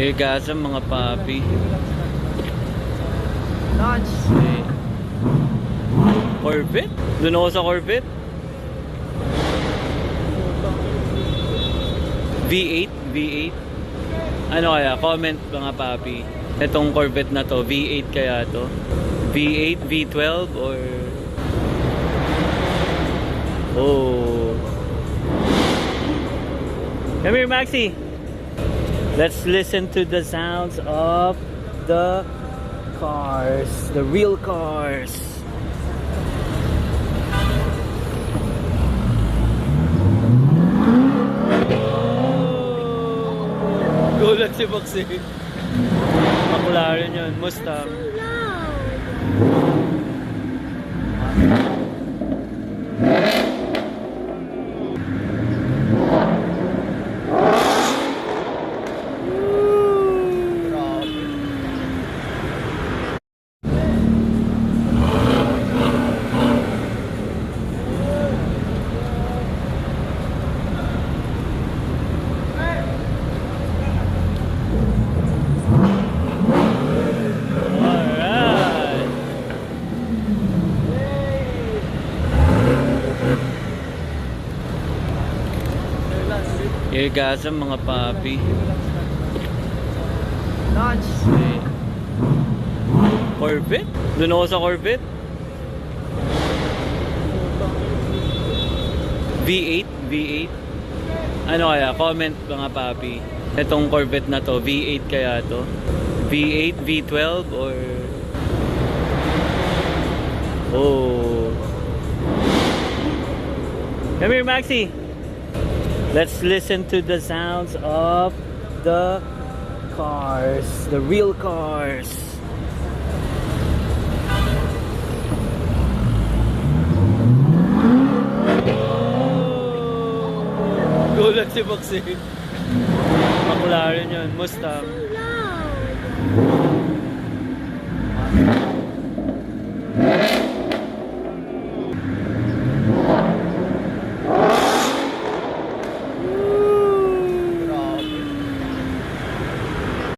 Irgasm mga papi. Launch. Corvette? Doon ako sa Corvette. V8, V8. Ano kaya? Comment mga papi. Itong Corvette na to, V8 kaya to? V8, V12 or... Oh. Come here, Maxi. Let's listen to the sounds of the cars, the real cars. Gulat si Maxi. McLaren yun, Mustang. Irgasm mga papi. Launch. Corvette? Doon ako sa Corvette. V8, V8. Ano kaya? Comment mga papi. Itong Corvette na to, V8 kaya to? V8, V12 or... Oh. Come here, Maxi. Let's listen to the sounds of the cars, the real cars. Gulat si Maxi. McLaren yun, Mustang.